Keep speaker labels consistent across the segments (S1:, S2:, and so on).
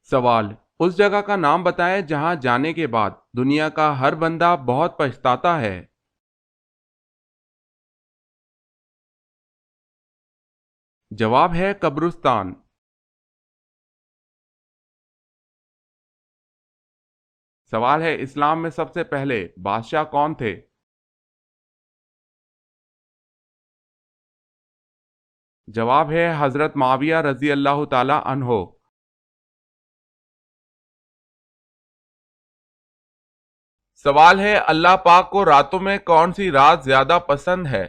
S1: سوال: اس جگہ کا نام بتائیں جہاں جانے کے بعد دنیا کا ہر بندہ بہت پچھتاتا ہے۔ جواب ہے قبرستان۔ سوال ہے: اسلام میں سب سے پہلے بادشاہ کون تھے؟ جواب ہے حضرت معاویہ رضی اللہ تعالی عنہ۔ سوال ہے: اللہ پاک کو راتوں میں کون سی رات زیادہ پسند ہے؟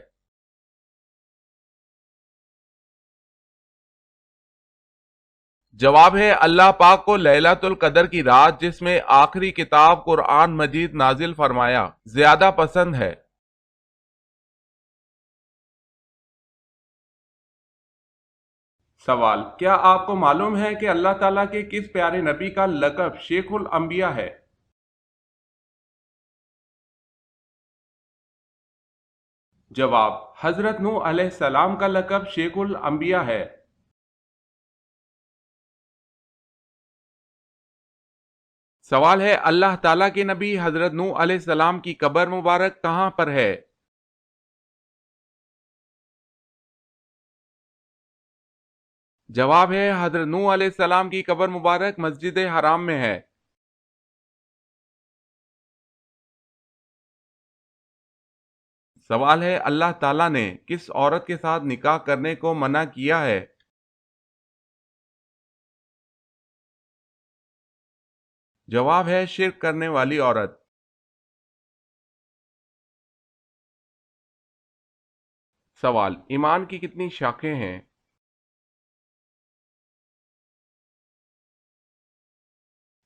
S1: جواب ہے اللہ پاک کو لیلۃ القدر کی رات، جس میں آخری کتاب قرآن مجید نازل فرمایا، زیادہ پسند ہے۔ سوال: کیا آپ کو معلوم ہے کہ اللہ تعالیٰ کے کس پیارے نبی کا لقب شیخ الانبیاء ہے؟ جواب: حضرت نوح علیہ السلام کا لقب شیخ الانبیاء ہے۔ سوال ہے: اللہ تعالیٰ کے نبی حضرت نوح علیہ السلام کی قبر مبارک کہاں پر ہے؟ جواب ہے حضرت نوح علیہ السلام کی قبر مبارک مسجد حرام میں ہے۔ سوال ہے: اللہ تعالیٰ نے کس عورت کے ساتھ نکاح کرنے کو منع کیا ہے؟ جواب ہے شرک کرنے والی عورت۔ سوال: ایمان کی کتنی شاخیں ہیں؟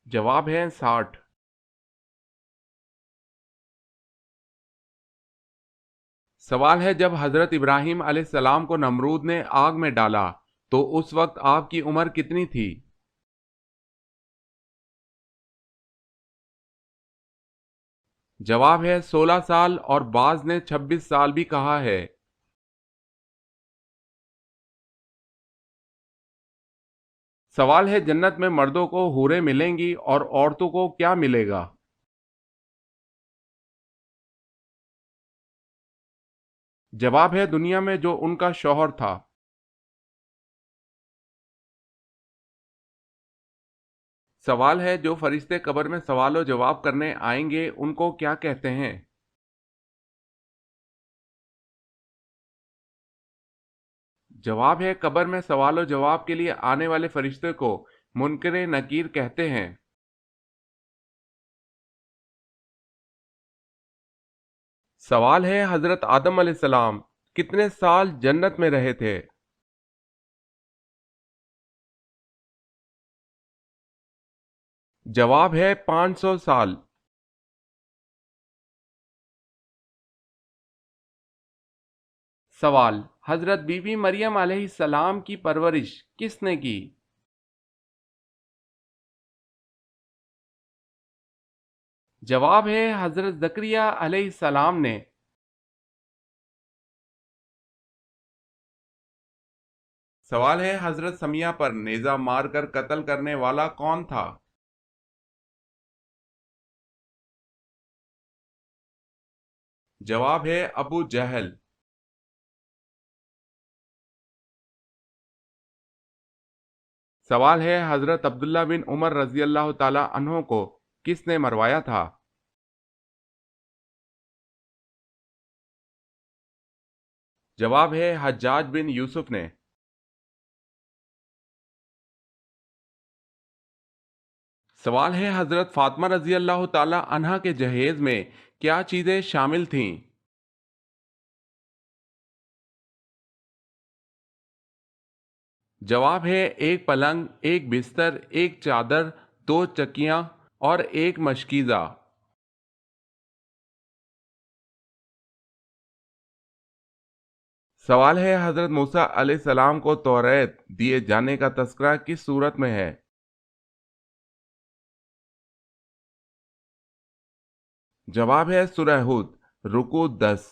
S1: جواب ہے 60۔ سوال ہے: جب حضرت ابراہیم علیہ السلام کو نمرود نے آگ میں ڈالا تو اس وقت آپ کی عمر کتنی تھی؟ جواب ہے 16 سال، اور بعض نے 26 سال بھی کہا ہے۔ سوال ہے: جنت میں مردوں کو حوریں ملیں گی اور عورتوں کو کیا ملے گا؟ جواب ہے دنیا میں جو ان کا شوہر تھا۔ سوال ہے: جو فرشتے قبر میں سوال و جواب کرنے آئیں گے ان کو کیا کہتے ہیں؟ جواب ہے قبر میں سوال و جواب کے لیے آنے والے فرشتے کو منکر نکیر کہتے ہیں۔ سوال ہے: حضرت آدم علیہ السلام کتنے سال جنت میں رہے تھے؟ جواب ہے 500 سال۔ سوال: حضرت بی بی مریم علیہ السلام کی پرورش کس نے کی؟ جواب ہے حضرت زکریا علیہ السلام نے۔ سوال ہے: حضرت سمیہ پر نیزہ مار کر قتل کرنے والا کون تھا؟ جواب ہے ابو جہل۔ سوال ہے: حضرت عبداللہ بن عمر رضی اللہ تعالی عنہ کو کس نے مروایا تھا؟ جواب ہے حجاج بن یوسف نے۔ سوال ہے: حضرت فاطمہ رضی اللہ تعالی عنہا کے جہیز میں کیا چیزیں شامل تھیں؟ جواب ہے ایک پلنگ، ایک بستر، ایک چادر، 2 چکیاں اور ایک مشکیزہ۔ سوال ہے: حضرت موسیٰ علیہ السلام کو توریت دیے جانے کا تذکرہ کس صورت میں ہے؟ جواب ہے سورہ ہود، رکوع 10۔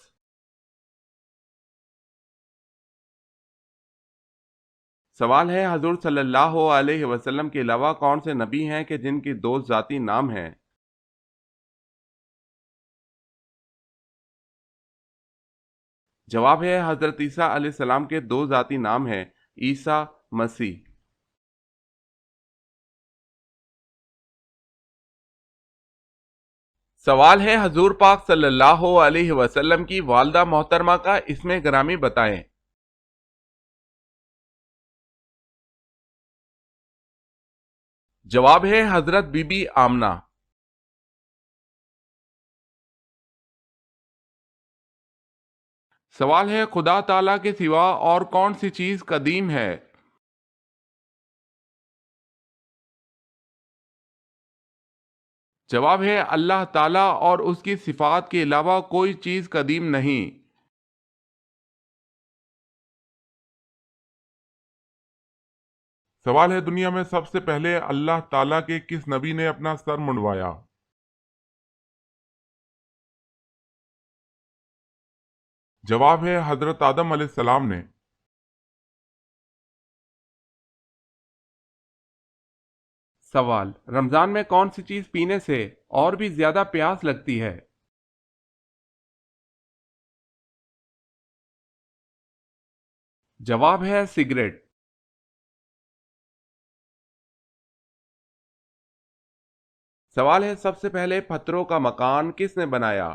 S1: سوال ہے حضور صلی اللہ علیہ وسلم کے علاوہ کون سے نبی ہیں کہ جن کی دو ذاتی نام ہیں؟ جواب ہے حضرت عیسیٰ علیہ السلام کے دو ذاتی نام ہیں، عیسیٰ، مسیح۔ سوال ہے حضور پاک صلی اللہ علیہ وسلم کی والدہ محترمہ کا اسم گرامی بتائیں۔ جواب ہے حضرت بی بی آمنہ۔ سوال ہے خدا تعالیٰ کے سوا اور کون سی چیز قدیم ہے؟ جواب ہے اللہ تعالیٰ اور اس کی صفات کے علاوہ کوئی چیز قدیم نہیں۔ سوال ہے دنیا میں سب سے پہلے اللہ تعالیٰ کے کس نبی نے اپنا سر منڈوایا؟ جواب ہے حضرت آدم علیہ السلام نے۔ سوال، رمضان میں کون سی چیز پینے سے اور بھی زیادہ پیاس لگتی ہے؟ جواب ہے سگریٹ۔ سوال ہے سب سے پہلے پتھروں کا مکان کس نے بنایا؟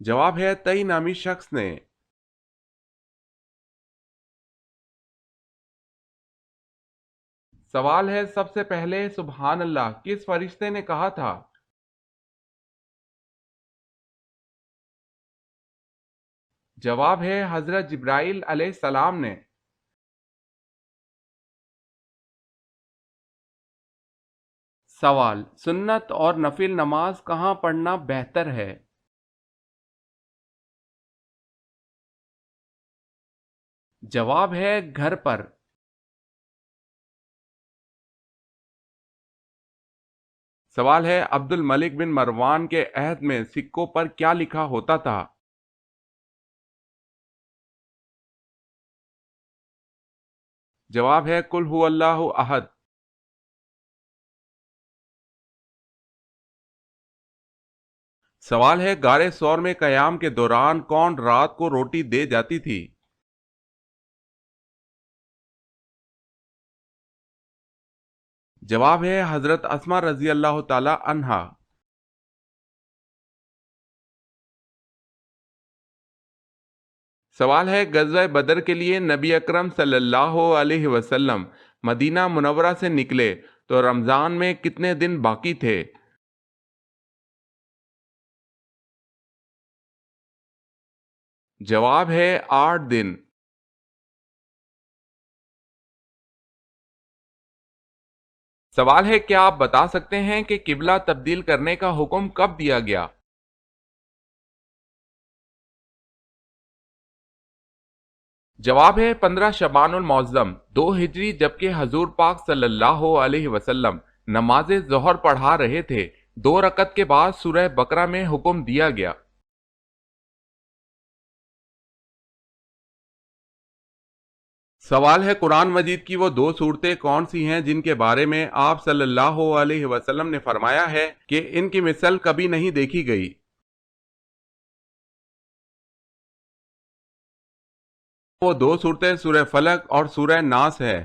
S1: جواب ہے تئی نامی شخص نے۔ سوال ہے سب سے پہلے سبحان اللہ کس فرشتے نے کہا تھا؟ جواب ہے حضرت جبرائیل علیہ السلام نے۔ سوال، سنت اور نفل نماز کہاں پڑھنا بہتر ہے؟ جواب ہے گھر پر۔ سوال ہے عبد الملک بن مروان کے عہد میں سکوں پر کیا لکھا ہوتا تھا؟ جواب ہے قل هو اللہ احد۔ سوال ہے غار ثور میں قیام کے دوران کون رات کو روٹی دے جاتی تھی؟ جواب ہے حضرت اسما رضی اللہ تعالی عنہا۔ سوال ہے غزوہ بدر کے لیے نبی اکرم صلی اللہ علیہ وسلم مدینہ منورہ سے نکلے تو رمضان میں کتنے دن باقی تھے؟ جواب ہے 8 دن۔ سوال ہے کیا آپ بتا سکتے ہیں کہ قبلہ تبدیل کرنے کا حکم کب دیا گیا؟ جواب ہے 15 شعبان المعظم 2 ہجری، جبکہ حضور پاک صلی اللہ علیہ وسلم نماز ظہر پڑھا رہے تھے، 2 رکعت کے بعد سورہ بقرہ میں حکم دیا گیا۔ سوال ہے قرآن مجید کی وہ 2 صورتیں کون سی ہیں جن کے بارے میں آپ صلی اللہ علیہ وسلم نے فرمایا ہے کہ ان کی مثل کبھی نہیں دیکھی گئی؟ وہ 2 صورتیں سورہ فلق اور سورہ ناس ہے۔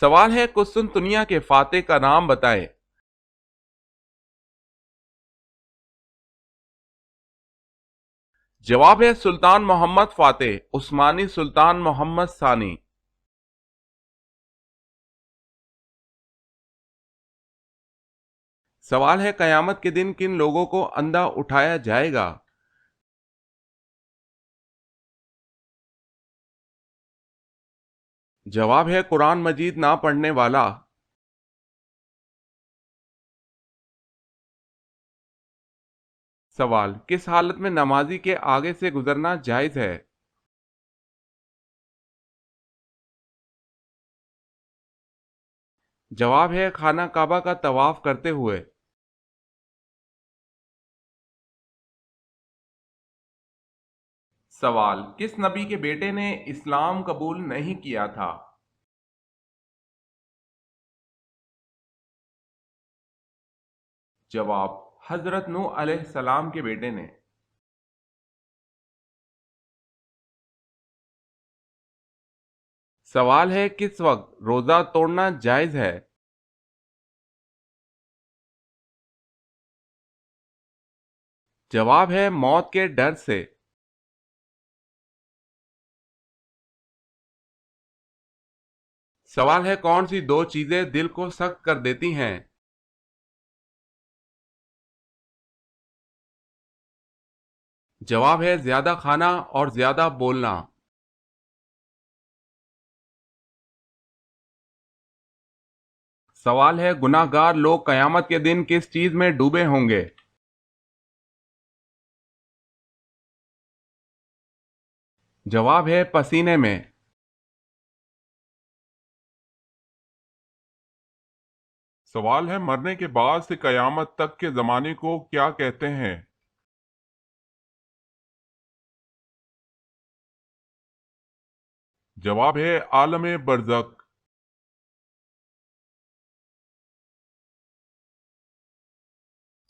S1: سوال ہے قسطنطنیہ کے فاتح کا نام بتائیں۔ جواب ہے سلطان محمد فاتح، عثمانی سلطان محمد ثانی۔ سوال ہے قیامت کے دن کن لوگوں کو اندھا اٹھایا جائے گا؟ جواب ہے قرآن مجید نہ پڑھنے والا۔ سوال، کس حالت میں نمازی کے آگے سے گزرنا جائز ہے؟ جواب ہے خانہ کعبہ کا طواف کرتے ہوئے۔ سوال: کس نبی کے بیٹے نے اسلام قبول نہیں کیا تھا؟ جواب: حضرت نوح علیہ السلام کے بیٹے نے۔ سوال ہے: کس وقت روزہ توڑنا جائز ہے؟ جواب ہے موت کے ڈر سے۔ سوال ہے: کون سی دو چیزیں دل کو سخت کر دیتی ہیں؟ جواب ہے زیادہ کھانا اور زیادہ بولنا۔ سوال ہے: گناہ گار لوگ قیامت کے دن کس چیز میں ڈوبے ہوں گے؟ جواب ہے پسینے میں۔ سوال ہے: مرنے کے بعد سے قیامت تک کے زمانے کو کیا کہتے ہیں؟ جواب ہے عالم برزخ۔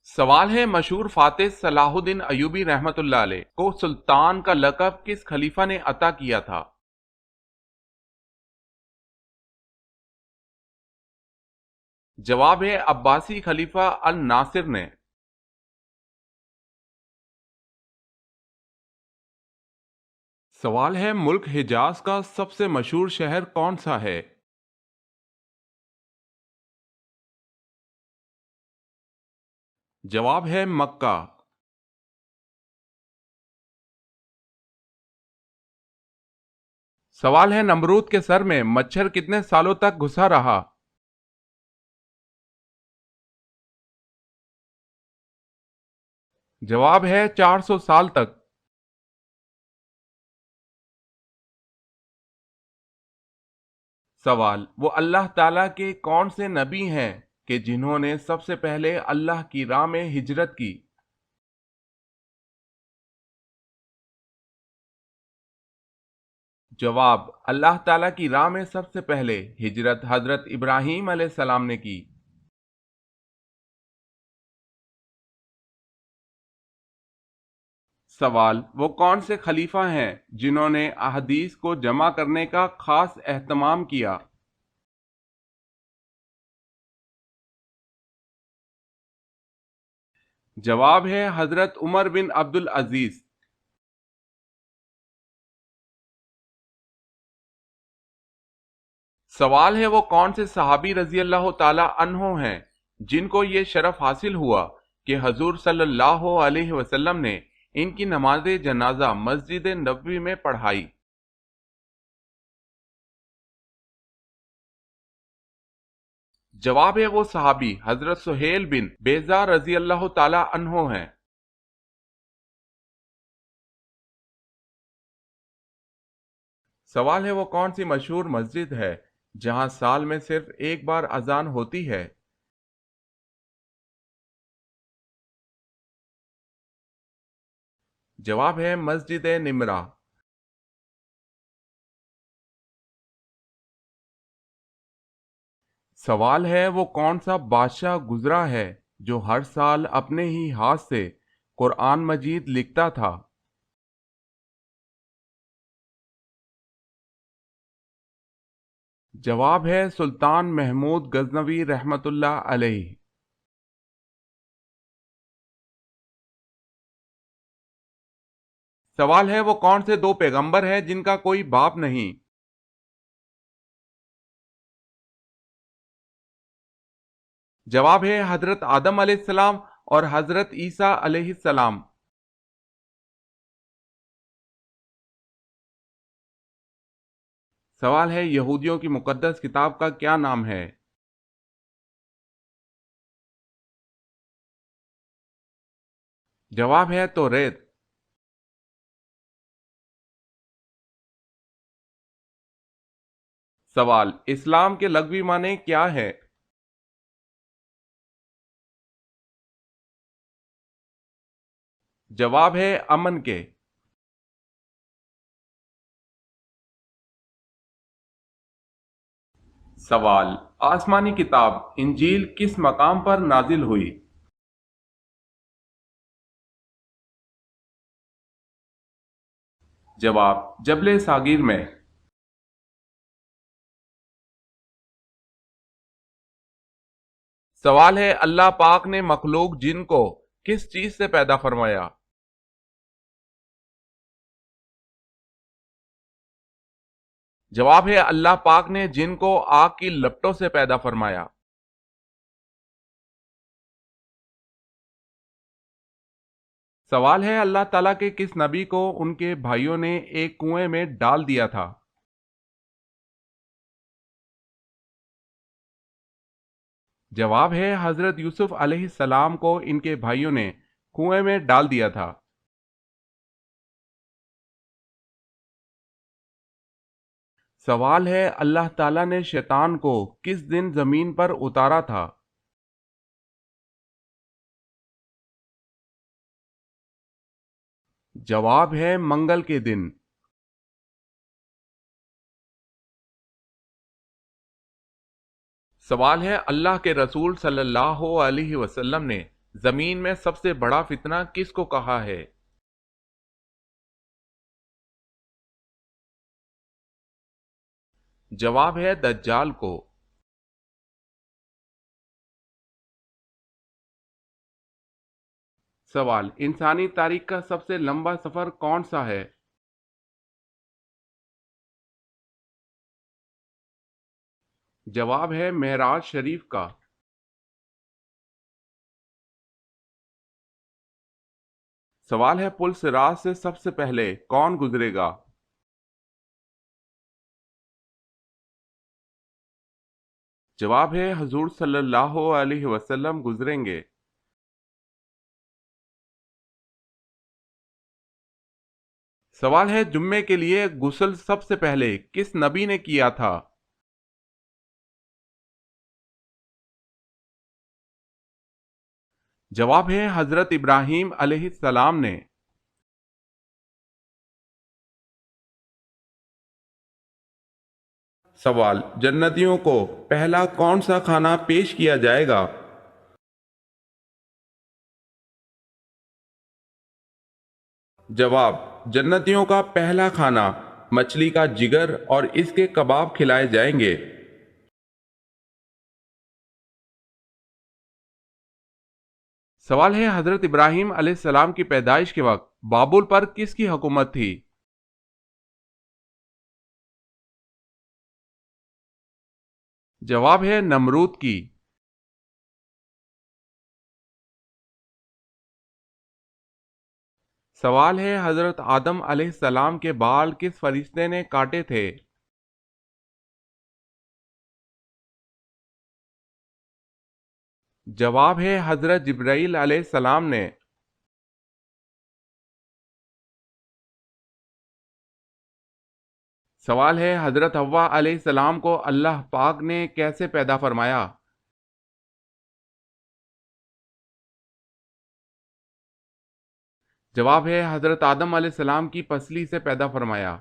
S1: سوال ہے: مشہور فاتح صلاح الدین ایوبی رحمۃ اللہ علیہ کو سلطان کا لقب کس خلیفہ نے عطا کیا تھا؟ جواب ہے عباسی خلیفہ الناصر نے۔ سوال ہے: ملک حجاز کا سب سے مشہور شہر کون سا ہے؟ جواب ہے مکہ۔ سوال ہے: نمرود کے سر میں مچھر کتنے سالوں تک گھسا رہا؟ جواب ہے 400 سال تک۔ سوال: وہ اللہ تعالیٰ کے کون سے نبی ہیں کہ جنہوں نے سب سے پہلے اللہ کی راہ میں ہجرت کی؟ جواب: اللہ تعالیٰ کی راہ میں سب سے پہلے ہجرت حضرت ابراہیم علیہ السلام نے کی۔ سوال: وہ کون سے خلیفہ ہیں جنہوں نے احادیث کو جمع کرنے کا خاص اہتمام کیا؟ جواب ہے حضرت عمر بن عبد العزیز۔ سوال ہے: وہ کون سے صحابی رضی اللہ تعالی عنہ ہیں جن کو یہ شرف حاصل ہوا کہ حضور صلی اللہ علیہ وسلم نے ان کی نماز جنازہ مسجد نبوی میں پڑھائی؟ جواب ہے وہ صحابی حضرت سہیل بن بیضہ رضی اللہ تعالی عنہ ہیں۔ سوال ہے: وہ کون سی مشہور مسجد ہے جہاں سال میں صرف ایک بار اذان ہوتی ہے؟ جواب ہے مسجد نمرہ۔ سوال ہے: وہ کون سا بادشاہ گزرا ہے جو ہر سال اپنے ہی ہاتھ سے قرآن مجید لکھتا تھا؟ جواب ہے سلطان محمود غزنوی رحمۃ اللہ علیہ۔ سوال ہے: وہ کون سے دو پیغمبر ہیں جن کا کوئی باپ نہیں؟ جواب ہے حضرت آدم علیہ السلام اور حضرت عیسیٰ علیہ السلام۔ سوال ہے: یہودیوں کی مقدس کتاب کا کیا نام ہے؟ جواب ہے توریت۔ سوال: اسلام کے لغوی معنی کیا ہے؟ جواب ہے امن کے۔ سوال: آسمانی کتاب انجیل کس مقام پر نازل ہوئی؟ جواب: جبل ساغر میں۔ سوال ہے: اللہ پاک نے مخلوق جن کو کس چیز سے پیدا فرمایا؟ جواب ہے: اللہ پاک نے جن کو آگ کی لپٹوں سے پیدا فرمایا۔ سوال ہے: اللہ تعالیٰ کے کس نبی کو ان کے بھائیوں نے ایک کنویں میں ڈال دیا تھا؟ جواب ہے: حضرت یوسف علیہ السلام کو ان کے بھائیوں نے کنویں میں ڈال دیا تھا۔ سوال ہے: اللہ تعالیٰ نے شیطان کو کس دن زمین پر اتارا تھا؟ جواب ہے: منگل کے دن۔ سوال ہے: اللہ کے رسول صلی اللہ علیہ وسلم نے زمین میں سب سے بڑا فتنہ کس کو کہا ہے؟ جواب ہے: دجال کو۔ سوال: انسانی تاریخ کا سب سے لمبا سفر کون سا ہے؟ جواب ہے: معراج شریف کا۔ سوال ہے: پل صراط سے سب سے پہلے کون گزرے گا؟ جواب ہے: حضور صلی اللہ علیہ وسلم گزریں گے۔ سوال ہے: جمعے کے لیے غسل سب سے پہلے کس نبی نے کیا تھا؟ جواب ہے: حضرت ابراہیم علیہ السلام نے۔ سوال: جنتیوں کو پہلا کون سا کھانا پیش کیا جائے گا؟ جواب: جنتیوں کا پہلا کھانا مچھلی کا جگر اور اس کے کباب کھلائے جائیں گے۔ سوال ہے: حضرت ابراہیم علیہ السلام کی پیدائش کے وقت بابل پر کس کی حکومت تھی؟ جواب ہے: نمرود کی۔ سوال ہے: حضرت آدم علیہ السلام کے بال کس فرشتے نے کاٹے تھے؟ جواب ہے: حضرت جبرائیل علیہ السلام نے۔ سوال ہے: حضرت حوا علیہ السلام کو اللہ پاک نے کیسے پیدا فرمایا؟ جواب ہے: حضرت آدم علیہ السلام کی پسلی سے پیدا فرمایا۔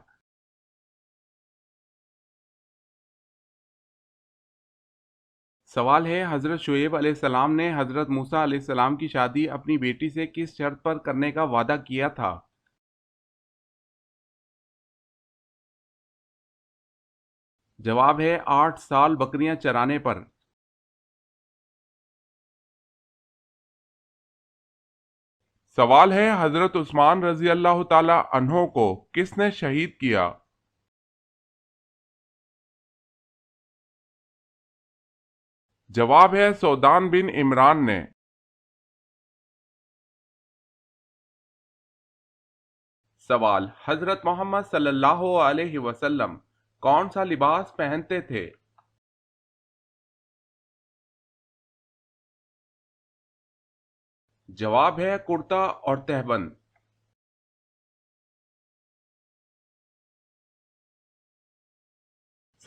S1: سوال ہے: حضرت شعیب علیہ السلام نے حضرت موسیٰ علیہ السلام کی شادی اپنی بیٹی سے کس شرط پر کرنے کا وعدہ کیا تھا؟ جواب ہے: 8 سال بکریاں چرانے پر۔ سوال ہے: حضرت عثمان رضی اللہ تعالی عنہ کو کس نے شہید کیا؟ جواب ہے: سعدان بن عمران نے۔ سوال: حضرت محمد صلی اللہ علیہ وسلم کون سا لباس پہنتے تھے؟ جواب ہے: کرتا اور تہبند۔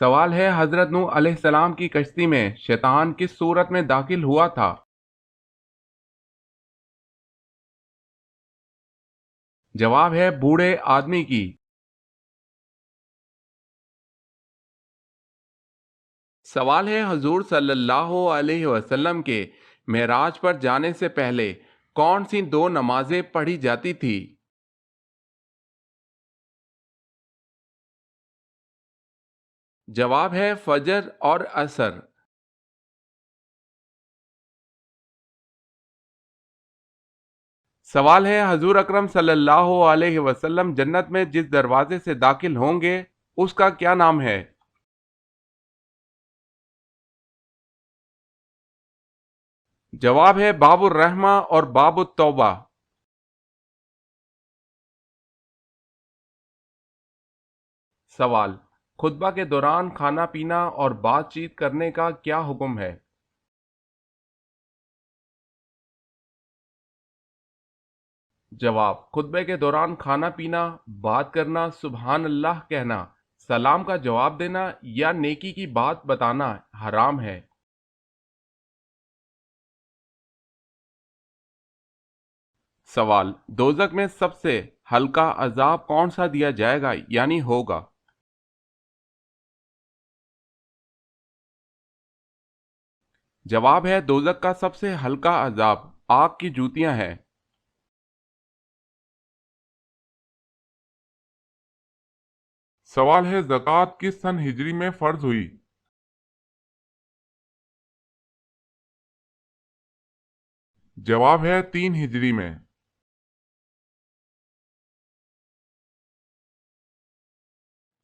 S1: سوال ہے: حضرت نوح علیہ السلام کی کشتی میں شیطان کس صورت میں داخل ہوا تھا؟ جواب ہے: بوڑھے آدمی کی۔ سوال ہے حضور صلی اللہ علیہ وسلم کے معراج پر جانے سے پہلے کون سی دو نمازیں پڑھی جاتی تھی؟ جواب ہے فجر اور عصر۔ سوال ہے حضور اکرم صلی اللہ علیہ وسلم جنت میں جس دروازے سے داخل ہوں گے اس کا کیا نام ہے؟ جواب ہے باب الرحمہ اور باب التوبہ۔ سوال، خطبہ کے دوران کھانا پینا اور بات چیت کرنے کا کیا حکم ہے؟ جواب، خطبے کے دوران کھانا پینا، بات کرنا، سبحان اللہ کہنا، سلام کا جواب دینا یا نیکی کی بات بتانا حرام ہے۔ سوال، دوزخ میں سب سے ہلکا عذاب کون سا دیا جائے گا یعنی ہوگا؟ جواب ہے دوزخ کا سب سے ہلکا عذاب آگ کی جوتیاں ہیں۔ سوال ہے زکوٰۃ کس سن ہجری میں فرض ہوئی؟ جواب ہے 3 ہجری میں۔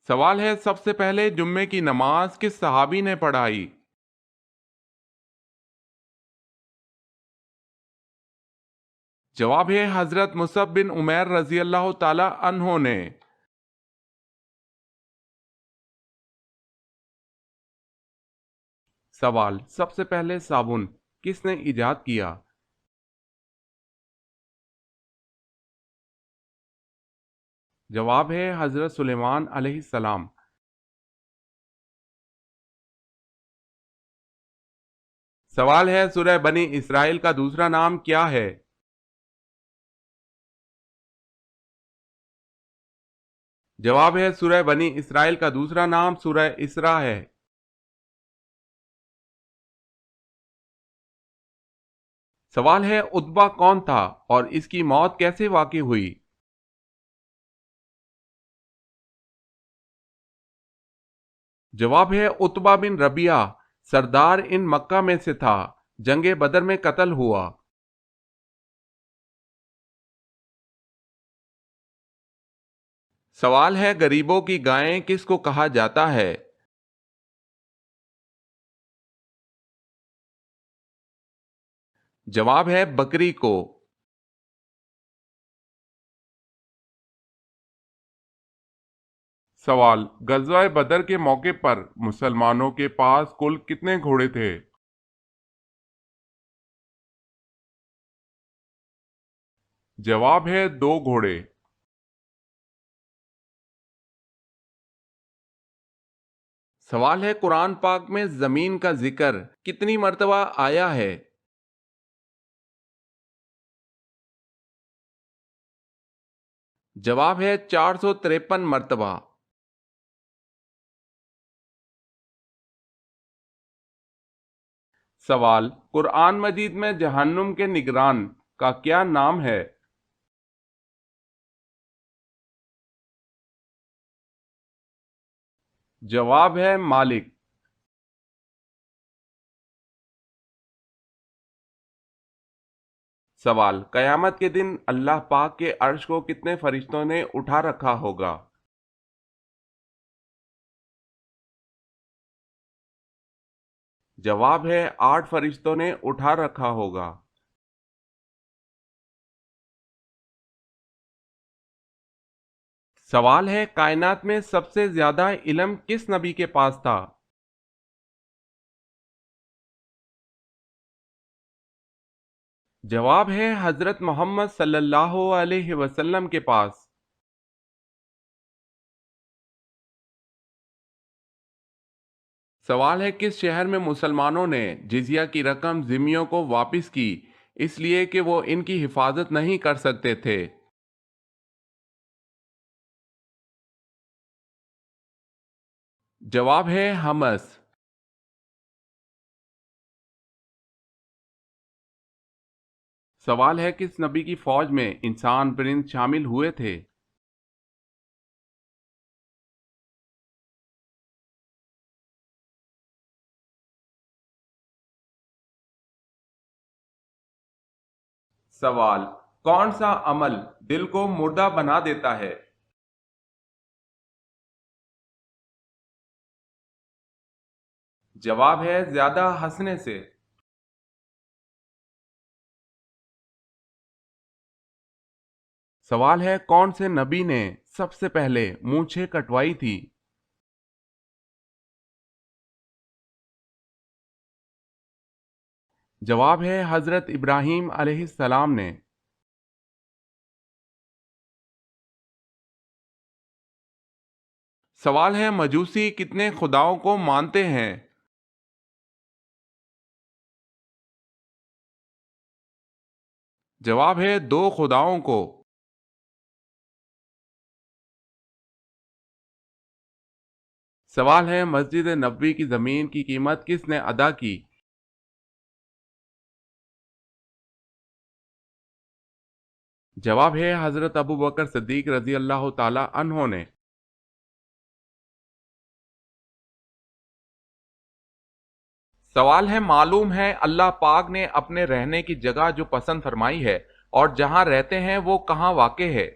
S1: سوال ہے سب سے پہلے جمعے کی نماز کس صحابی نے پڑھائی؟ جواب ہے حضرت مصعب بن عمیر رضی اللہ تعالی عنہ نے۔ سوال، سب سے پہلے صابن کس نے ایجاد کیا؟ جواب ہے حضرت سلیمان علیہ السلام۔ سوال ہے سورہ بنی اسرائیل کا دوسرا نام کیا ہے؟ جواب ہے سورہ بنی اسرائیل کا دوسرا نام سورہ اسراء ہے۔ سوال ہے عتبہ کون تھا اور اس کی موت کیسے واقع ہوئی؟ جواب ہے عتبہ بن ربیعہ سردار ان مکہ میں سے تھا، جنگ بدر میں قتل ہوا۔ سوال ہے غریبوں کی گائیں کس کو کہا جاتا ہے؟ جواب ہے بکری کو۔ سوال، غزوہ بدر کے موقع پر مسلمانوں کے پاس کل کتنے گھوڑے تھے؟ جواب ہے 2 گھوڑے۔ سوال ہے قرآن پاک میں زمین کا ذکر کتنی مرتبہ آیا ہے؟ جواب ہے 453 مرتبہ۔ سوال، قرآن مجید میں جہنم کے نگران کا کیا نام ہے؟ جواب ہے مالک۔ سوال، قیامت کے دن اللہ پاک کے عرش کو کتنے فرشتوں نے اٹھا رکھا ہوگا؟ جواب ہے 8 فرشتوں نے اٹھا رکھا ہوگا۔ سوال ہے کائنات میں سب سے زیادہ علم کس نبی کے پاس تھا؟ جواب ہے حضرت محمد صلی اللہ علیہ وسلم کے پاس۔ سوال ہے کس شہر میں مسلمانوں نے جزیہ کی رقم ذمیوں کو واپس کی اس لیے کہ وہ ان کی حفاظت نہیں کر سکتے تھے؟ جواب ہے حمص۔ سوال ہے کس نبی کی فوج میں انسان پرند شامل ہوئے تھے؟ سوال، کون سا عمل دل کو مردہ بنا دیتا ہے؟ جواب ہے زیادہ ہنسنے سے۔ سوال ہے کون سے نبی نے سب سے پہلے مونچھیں کٹوائی تھی؟ جواب ہے حضرت ابراہیم علیہ السلام نے۔ سوال ہے مجوسی کتنے خداؤں کو مانتے ہیں؟ جواب ہے دو خداؤں کو۔ سوال ہے مسجد نبوی کی زمین کی قیمت کس نے ادا کی؟ جواب ہے حضرت ابو بکر صدیق رضی اللہ تعالی عنہ نے۔ سوال ہے معلوم ہے اللہ پاک نے اپنے رہنے کی جگہ جو پسند فرمائی ہے اور جہاں رہتے ہیں وہ کہاں واقع ہے؟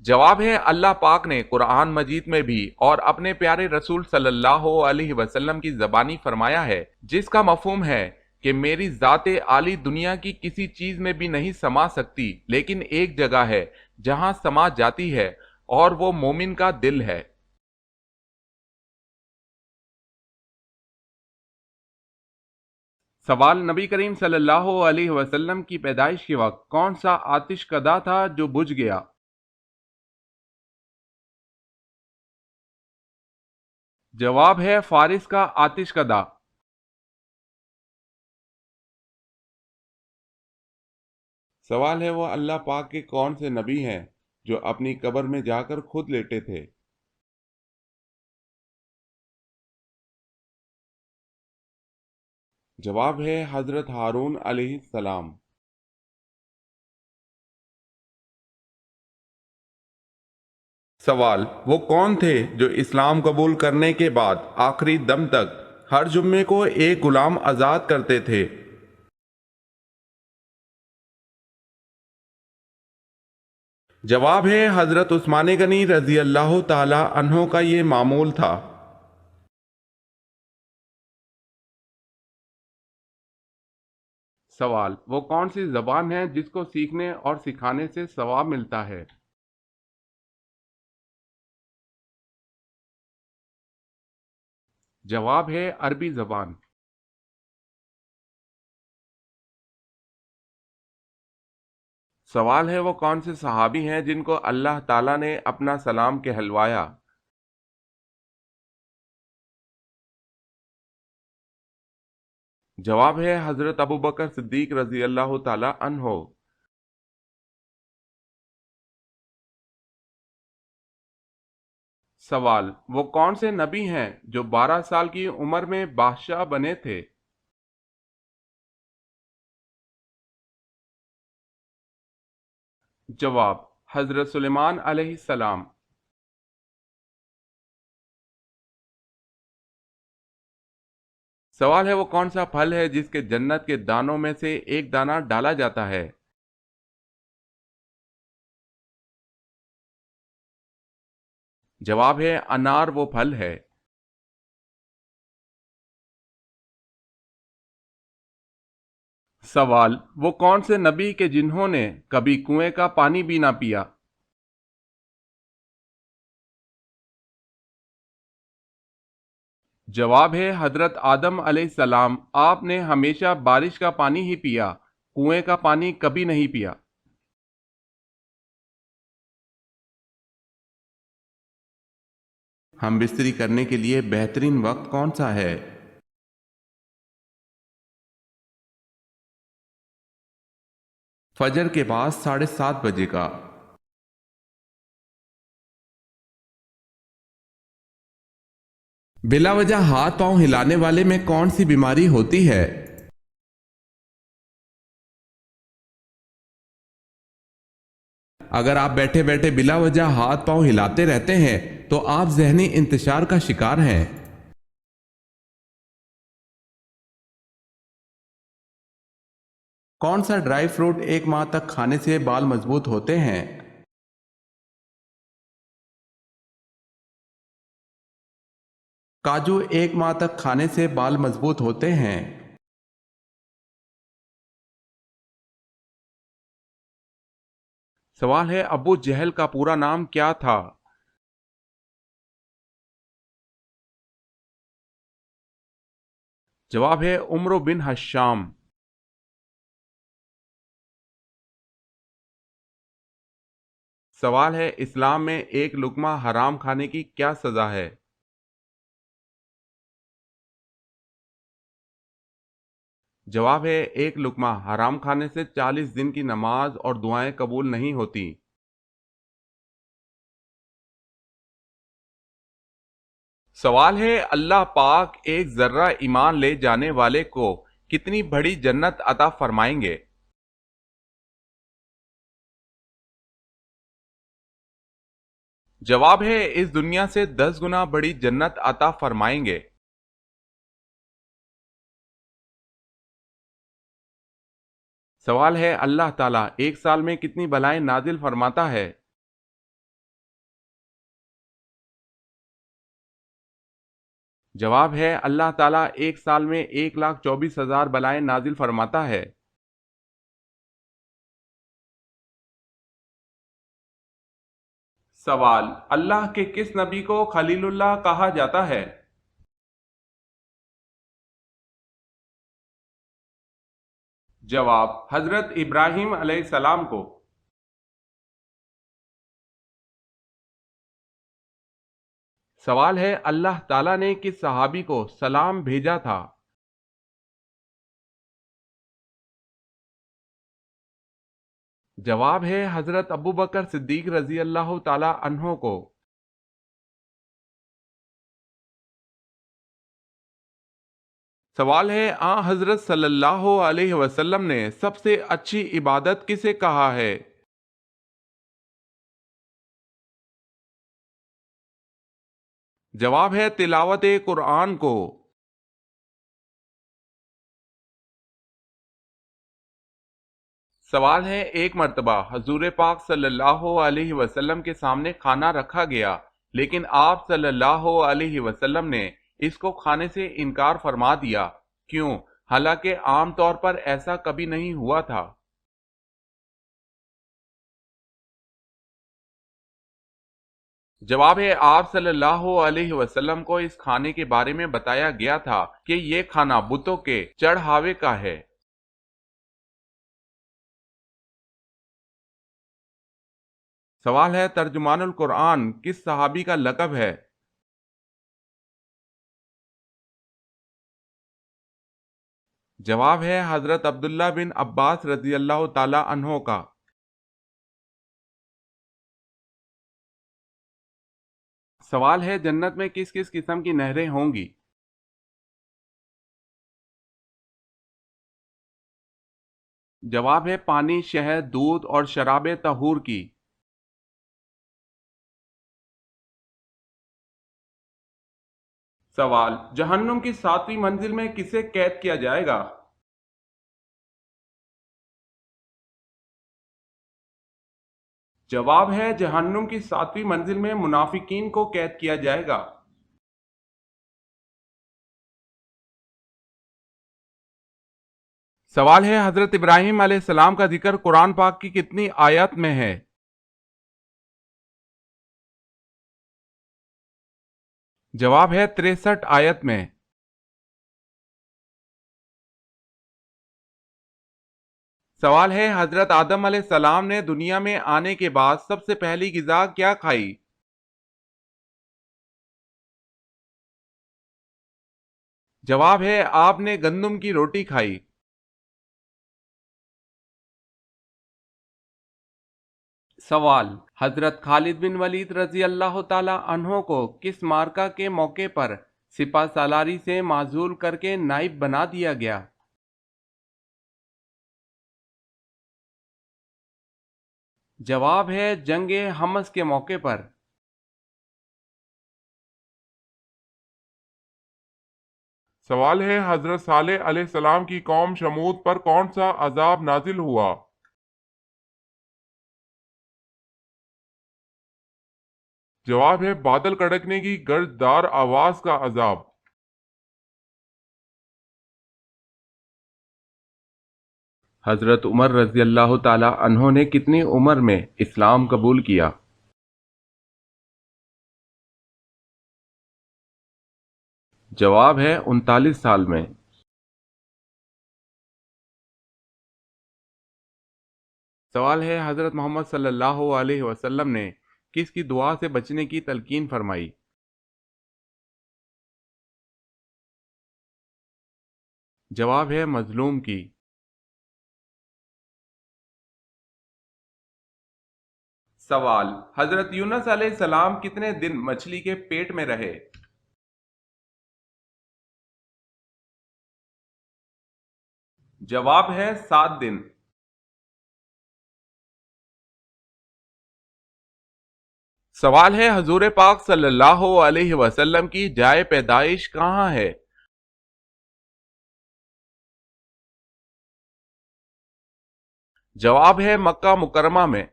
S1: جواب ہے اللہ پاک نے قرآن مجید میں بھی اور اپنے پیارے رسول صلی اللہ علیہ وسلم کی زبانی فرمایا ہے جس کا مفہوم ہے کہ میری ذات عالی دنیا کی کسی چیز میں بھی نہیں سما سکتی لیکن ایک جگہ ہے جہاں سما جاتی ہے اور وہ مومن کا دل ہے۔ سوال، نبی کریم صلی اللہ علیہ وسلم کی پیدائش کے وقت کون سا آتش کدا تھا جو بجھ گیا؟ جواب ہے فارس کا آتش کدا۔ سوال ہے وہ اللہ پاک کے کون سے نبی ہیں جو اپنی قبر میں جا کر خود لیٹے تھے؟ جواب ہے حضرت ہارون علیہ السلام۔ سوال، وہ کون تھے جو اسلام قبول کرنے کے بعد آخری دم تک ہر جمعے کو ایک غلام آزاد کرتے تھے؟ جواب ہے حضرت عثمان غنی رضی اللہ تعالی عنہ کا یہ معمول تھا۔ سوال، وہ کون سی زبان ہے جس کو سیکھنے اور سکھانے سے ثواب ملتا ہے؟ جواب ہے عربی زبان۔ سوال ہے وہ کون سے صحابی ہیں جن کو اللہ تعالیٰ نے اپنا سلام کہلوایا؟ جواب ہے حضرت ابو بکر صدیق رضی اللہ تعالی عنہ۔ سوال، وہ کون سے نبی ہیں جو 12 سال کی عمر میں بادشاہ بنے تھے؟ جواب، حضرت سلیمان علیہ السلام۔ سوال ہے وہ کون سا پھل ہے جس کے جنت کے دانوں میں سے ایک دانہ ڈالا جاتا ہے؟ جواب ہے انار وہ پھل ہے۔ سوال، وہ کون سے نبی کے جنہوں نے کبھی کنویں کا پانی بھی نہ پیا؟ جواب ہے حضرت آدم علیہ السلام، آپ نے ہمیشہ بارش کا پانی ہی پیا، کنویں کا پانی کبھی نہیں پیا۔ ہم بستری کرنے کے لیے بہترین وقت کون سا ہے؟ فجر کے بعد 7:30 بجے کا۔ بلا وجہ ہاتھ پاؤں ہلانے والے میں کون سی بیماری ہوتی ہے؟ اگر آپ بیٹھے بیٹھے بلا وجہ ہاتھ پاؤں ہلاتے رہتے ہیں تو آپ ذہنی انتشار کا شکار ہیں۔ کون سا ڈرائی فروٹ ایک ماہ تک کھانے سے بال مضبوط ہوتے ہیں؟ کاجو ایک ماہ تک کھانے سے بال مضبوط ہوتے ہیں۔ سوال ہے، ابو جہل کا پورا نام کیا تھا؟ جواب ہے عمرو بن حشام۔ سوال ہے، اسلام میں ایک لقمہ حرام کھانے کی کیا سزا ہے؟ جواب ہے ایک لقمہ حرام کھانے سے 40 دن کی نماز اور دعائیں قبول نہیں ہوتی۔ سوال ہے، اللہ پاک ایک ذرہ ایمان لے جانے والے کو کتنی بڑی جنت عطا فرمائیں گے؟ جواب ہے اس دنیا سے 10 گنا بڑی جنت عطا فرمائیں گے۔ سوال ہے، اللہ تعالیٰ ایک سال میں کتنی بلائیں نازل فرماتا ہے؟ جواب ہے اللہ تعالیٰ ایک سال میں 1,24,000 بلائیں نازل فرماتا ہے۔ سوال، اللہ کے کس نبی کو خلیل اللہ کہا جاتا ہے؟ جواب، حضرت ابراہیم علیہ السلام کو۔ سوال ہے، اللہ تعالیٰ نے کس صحابی کو سلام بھیجا تھا؟ جواب ہے حضرت ابوبکر صدیق رضی اللہ تعالی عنہ کو۔ سوال ہے، حضرت صلی اللہ علیہ وسلم نے سب سے اچھی عبادت کسے کہا ہے؟ جواب ہے تلاوت قرآن کو۔ سوال ہے، ایک مرتبہ حضور پاک صلی اللہ علیہ وسلم کے سامنے کھانا رکھا گیا لیکن آپ صلی اللہ علیہ وسلم نے اس کو کھانے سے انکار فرما دیا، کیوں؟ حالانکہ عام طور پر ایسا کبھی نہیں ہوا تھا۔ جواب ہے آپ صلی اللہ علیہ وسلم کو اس کھانے کے بارے میں بتایا گیا تھا کہ یہ کھانا بتوں کے چڑھاوے کا ہے۔ سوال ہے، ترجمان القرآن کس صحابی کا لقب ہے؟ جواب ہے حضرت عبداللہ بن عباس رضی اللہ تعالی عنہ کا۔ سوال ہے، جنت میں کس کس قسم کی نہریں ہوں گی؟ جواب ہے پانی، شہد، دودھ اور شراب طہور کی۔ سوال، جہنم کی 7ویں منزل میں کسے قید کیا جائے گا؟ جواب ہے جہنم کی 7ویں منزل میں منافقین کو قید کیا جائے گا۔ سوال ہے، حضرت ابراہیم علیہ السلام کا ذکر قرآن پاک کی کتنی آیات میں ہے؟ جواب ہے 63 آیت میں۔ سوال ہے، حضرت آدم علیہ السلام نے دنیا میں آنے کے بعد سب سے پہلی غذا کیا کھائی؟ جواب ہے آپ نے گندم کی روٹی کھائی۔ سوال، حضرت خالد بن ولید رضی اللہ تعالی عنہ کو کس معرکہ کے موقع پر سپہ سالاری سے معزول کر کے نائب بنا دیا گیا۔ جواب ہے جنگ حمص کے موقع پر۔
S2: سوال ہے حضرت صالح علیہ السلام کی قوم شمود پر کون سا عذاب نازل ہوا؟ جواب ہے بادل کڑکنے کی گرجدار آواز کا عذاب۔
S1: حضرت عمر رضی اللہ تعالی عنہ نے کتنی عمر میں اسلام قبول کیا؟ جواب ہے 39 سال میں۔ سوال ہے حضرت محمد صلی اللہ علیہ وسلم نے کس کی دعا سے بچنے کی تلقین فرمائی؟ جواب ہے مظلوم کی۔ سوال حضرت یونس علیہ السلام کتنے دن مچھلی کے پیٹ میں رہے؟ جواب ہے 7 دن۔ سوال ہے حضور پاک صلی اللہ علیہ وسلم کی جائے پیدائش کہاں ہے؟ جواب ہے مکہ مکرمہ میں۔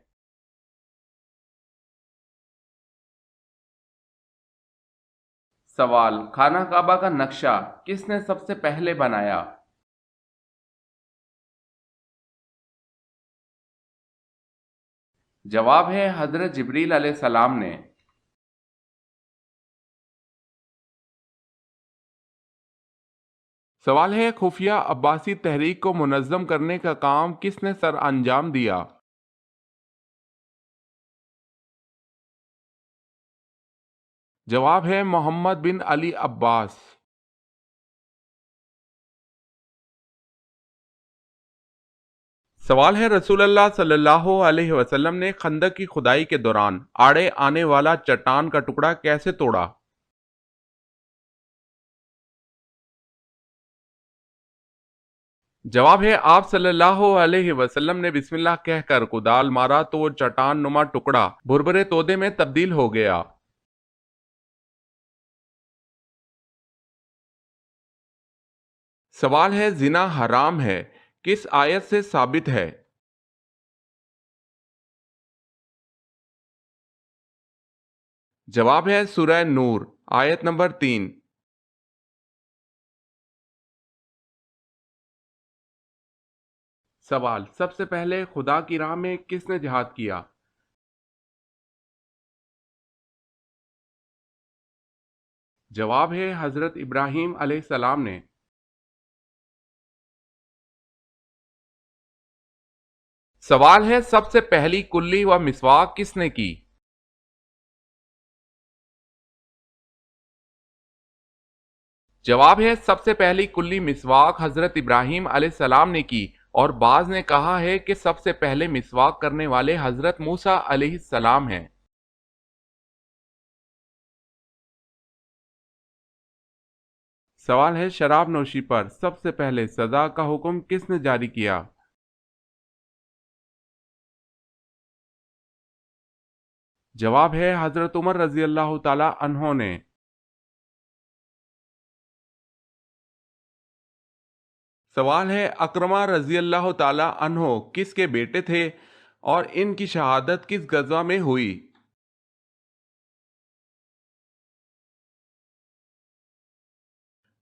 S1: سوال خانہ کعبہ کا نقشہ کس نے سب سے پہلے بنایا؟ جواب ہے حضرت جبریل علیہ السلام نے۔ سوال ہے خفیہ عباسی تحریک کو منظم کرنے کا کام کس نے سر انجام دیا؟ جواب ہے محمد بن علی عباس۔ سوال ہے رسول اللہ صلی اللہ علیہ وسلم نے خندق کی کھدائی کے دوران آڑے آنے والا چٹان کا ٹکڑا کیسے توڑا؟ جواب ہے آپ صلی اللہ علیہ وسلم نے بسم اللہ کہہ کر کدال مارا تو وہ چٹان نما ٹکڑا بھربھرے تودے میں تبدیل ہو گیا۔ سوال ہے زنا حرام ہے کس آیت سے ثابت ہے؟ جواب ہے سورہ نور آیت نمبر 3۔ سوال سب سے پہلے خدا کی راہ میں کس نے جہاد کیا؟ جواب ہے حضرت ابراہیم علیہ السلام نے۔ سوال ہے سب سے پہلی کلی و مسواک کس نے کی؟ جواب ہے سب سے پہلی کلی مسواک حضرت ابراہیم علیہ السلام نے کی، اور بعض نے کہا ہے کہ سب سے پہلے مسواک کرنے والے حضرت موسیٰ علیہ السلام ہیں۔ سوال ہے شراب نوشی پر سب سے پہلے سزا کا حکم کس نے جاری کیا؟ جواب ہے حضرت عمر رضی اللہ تعالی عنہ نے۔ سوال ہے اکرمہ رضی اللہ تعالی عنہ کس کے بیٹے تھے اور ان کی شہادت کس غزوہ میں ہوئی؟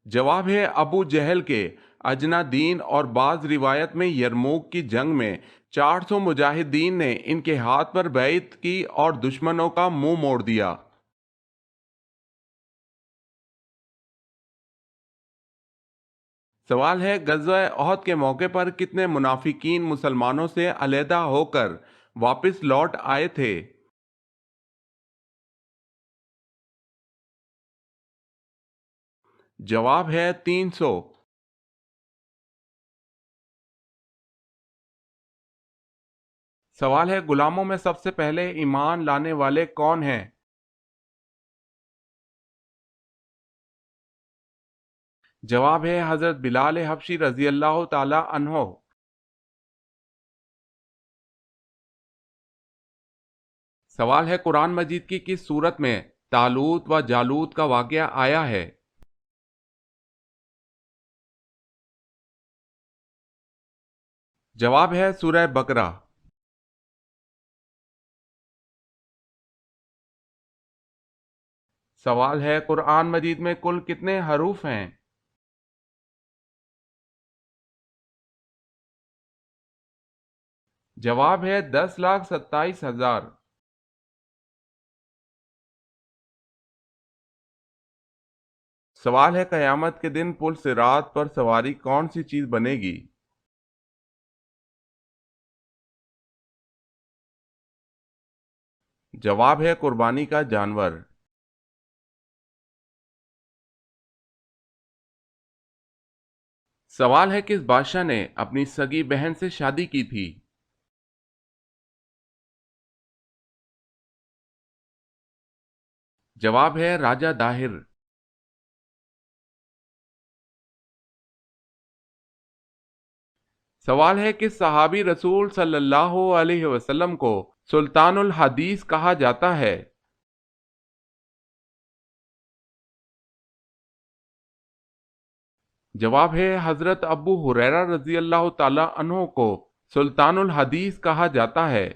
S1: جواب ہے ابو جہل کے اجنا دین، اور بعض روایت میں یرموک کی جنگ میں 400 مجاہدین نے ان کے ہاتھ پر بیعت کی اور دشمنوں کا منہ موڑ دیا۔ سوال ہے غزوہ احد کے موقع پر کتنے منافقین مسلمانوں سے علیحدہ ہو کر واپس لوٹ آئے تھے؟ جواب ہے 300۔ سوال ہے غلاموں میں سب سے پہلے ایمان لانے والے کون ہیں؟ جواب ہے حضرت بلال حبشی رضی اللہ تعالی عنہ۔ سوال ہے قرآن مجید کی کس سورت میں طالوت و جالوت کا واقعہ آیا ہے؟ جواب ہے سورہ بقرہ۔ سوال ہے قرآن مجید میں کل کتنے حروف ہیں؟ جواب ہے 10,27,000۔ سوال ہے قیامت کے دن پل صراط پر سواری کون سی چیز بنے گی؟ جواب ہے قربانی کا جانور۔ سوال ہے کس بادشاہ نے اپنی سگی بہن سے شادی کی تھی؟ جواب ہے راجہ داہر۔ سوال ہے کس صحابی رسول صلی اللہ علیہ وسلم کو سلطان الحدیث کہا جاتا ہے؟ جواب ہے حضرت ابو ہریرہ رضی اللہ تعالی عنہ کو سلطان الحدیث کہا جاتا ہے۔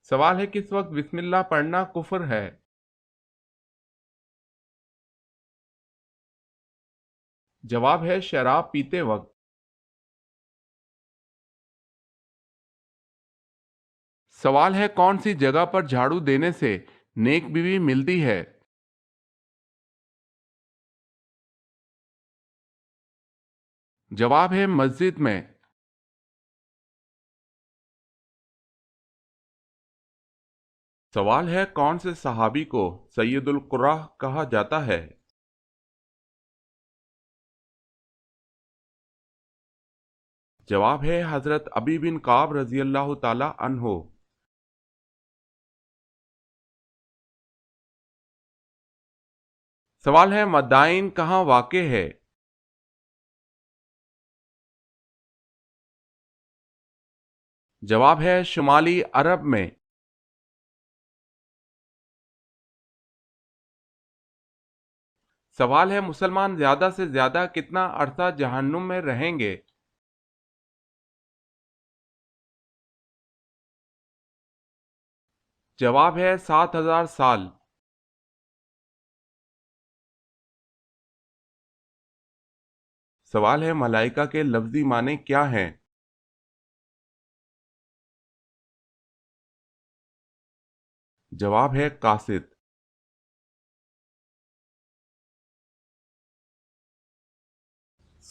S1: سوال ہے کس وقت بسم اللہ پڑھنا کفر ہے؟ جواب ہے شراب پیتے وقت۔ سوال ہے کون سی جگہ پر جھاڑو دینے سے نیک بیوی ملتی ہے؟ جواب ہے مسجد میں۔ سوال ہے کون سے صحابی کو سید القراء کہا جاتا ہے؟ جواب ہے حضرت ابی بن کعب رضی اللہ تعالی عنہ۔ سوال ہے مدائن کہاں واقع ہے؟ جواب ہے شمالی عرب میں۔ سوال ہے مسلمان زیادہ سے زیادہ کتنا عرصہ جہنم میں رہیں گے؟ جواب ہے 7,000 سال۔ سوال ہے ملائکہ کے لفظی معنی کیا ہیں؟ جواب ہے قاصد۔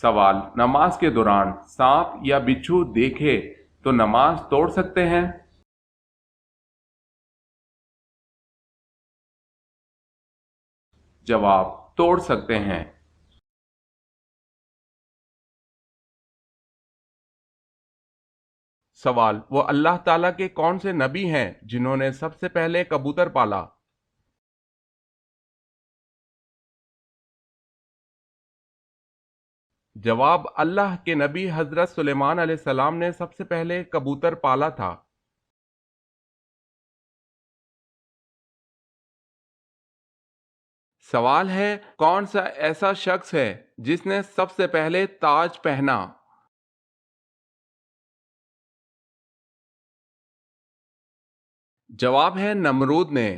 S1: سوال نماز کے دوران سانپ یا بچھو دیکھے تو نماز توڑ سکتے ہیں؟ جواب توڑ سکتے ہیں۔ سوال وہ اللہ تعالیٰ کے کون سے نبی ہیں جنہوں نے سب سے پہلے کبوتر پالا؟ جواب اللہ کے نبی حضرت سلیمان علیہ السلام نے سب سے پہلے کبوتر پالا تھا۔ سوال ہے کون سا ایسا شخص ہے جس نے سب سے پہلے تاج پہنا؟ جواب ہے نمرود نے۔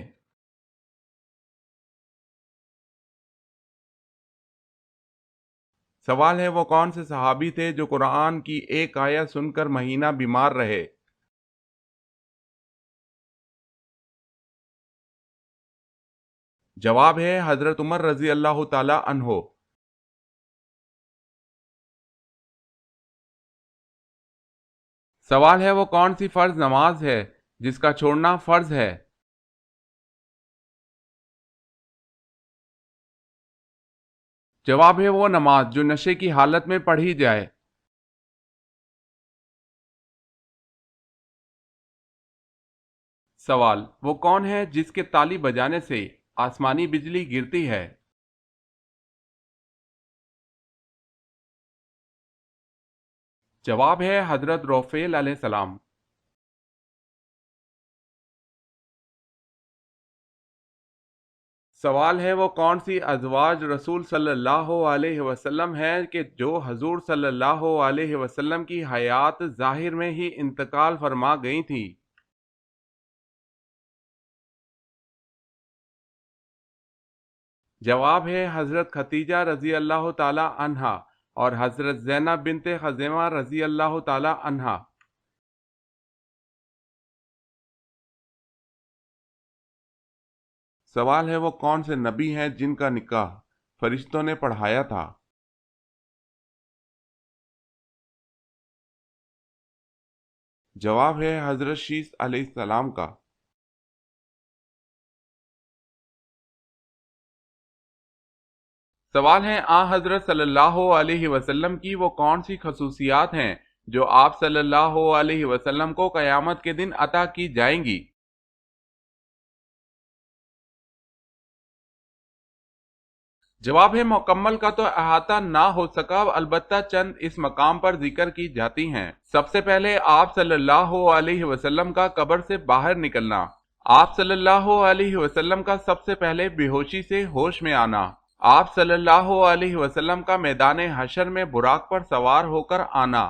S1: سوال ہے وہ کون سے صحابی تھے جو قرآن کی ایک آیت سن کر مہینہ بیمار رہے؟ جواب ہے حضرت عمر رضی اللہ تعالی عنہ۔ سوال ہے وہ کون سی فرض نماز ہے جس کا چھوڑنا فرض ہے؟ جواب ہے وہ نماز جو نشے کی حالت میں پڑھی جائے۔ سوال: وہ کون ہے جس کے تالی بجانے سے آسمانی بجلی گرتی ہے؟ جواب ہے حضرت روفیل علیہ السلام۔ سوال ہے: وہ کون سی ازواج رسول صلی اللہ علیہ وسلم ہے کہ جو حضور صلی اللہ علیہ وسلم کی حیات ظاہر میں ہی انتقال فرما گئی تھی؟ جواب ہے حضرت خدیجہ رضی اللہ تعالی عنہا اور حضرت زینب بنت خزیمہ رضی اللہ تعالی عنہا۔ سوال ہے: وہ کون سے نبی ہیں جن کا نکاح فرشتوں نے پڑھایا تھا؟ جواب ہے حضرت شیس علیہ السلام کا۔ سوال ہے: حضرت صلی اللہ علیہ وسلم کی وہ کون سی خصوصیات ہیں جو آپ صلی اللہ علیہ وسلم کو قیامت کے دن عطا کی جائیں گی؟ جواب ہے: مکمل کا تو احاطہ نہ ہو سکا، البتہ چند اس مقام پر ذکر کی جاتی ہیں۔ سب سے پہلے آپ صلی اللہ علیہ وسلم کا قبر سے باہر نکلنا، آپ صلی اللہ علیہ وسلم کا سب سے پہلے بے ہوشی سے ہوش میں آنا، آپ صلی اللہ علیہ وسلم کا میدان حشر میں براق پر سوار ہو کر آنا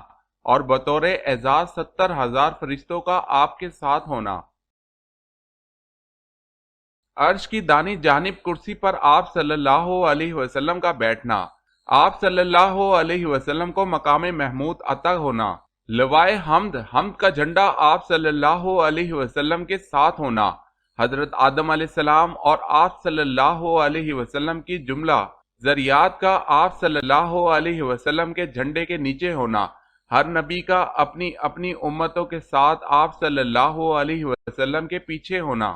S1: اور بطور اعزاز 70,000 فرشتوں کا آپ کے ساتھ ہونا، عرش کی دانی جانب کرسی پر آپ صلی اللہ علیہ وسلم کا بیٹھنا، آپ صلی اللہ علیہ وسلم کو مقام محمود عطا ہونا، لوائے حمد کا جھنڈا آپ صلی اللہ علیہ وسلم کے ساتھ ہونا، حضرت آدم علیہ السلام اور آپ صلی اللہ علیہ وسلم کی جملہ ذریات کا آپ صلی اللہ علیہ وسلم کے جھنڈے کے نیچے ہونا، ہر نبی کا اپنی اپنی امتوں کے ساتھ آپ صلی اللہ علیہ وسلم کے پیچھے ہونا،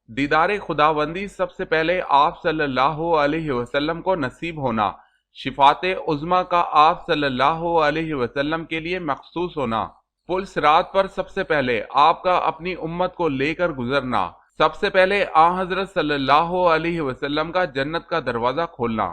S1: دیدار خداوندی سب سے پہلے آپ صلی اللہ علیہ وسلم کو نصیب ہونا، شفاعت عظمی کا آپ صلی اللہ علیہ وسلم کے لیے مخصوص ہونا، پل صراط پر سب سے پہلے آپ کا اپنی امت کو لے کر گزرنا، سب سے پہلے حضرت صلی اللہ علیہ وسلم کا جنت کا دروازہ کھولنا۔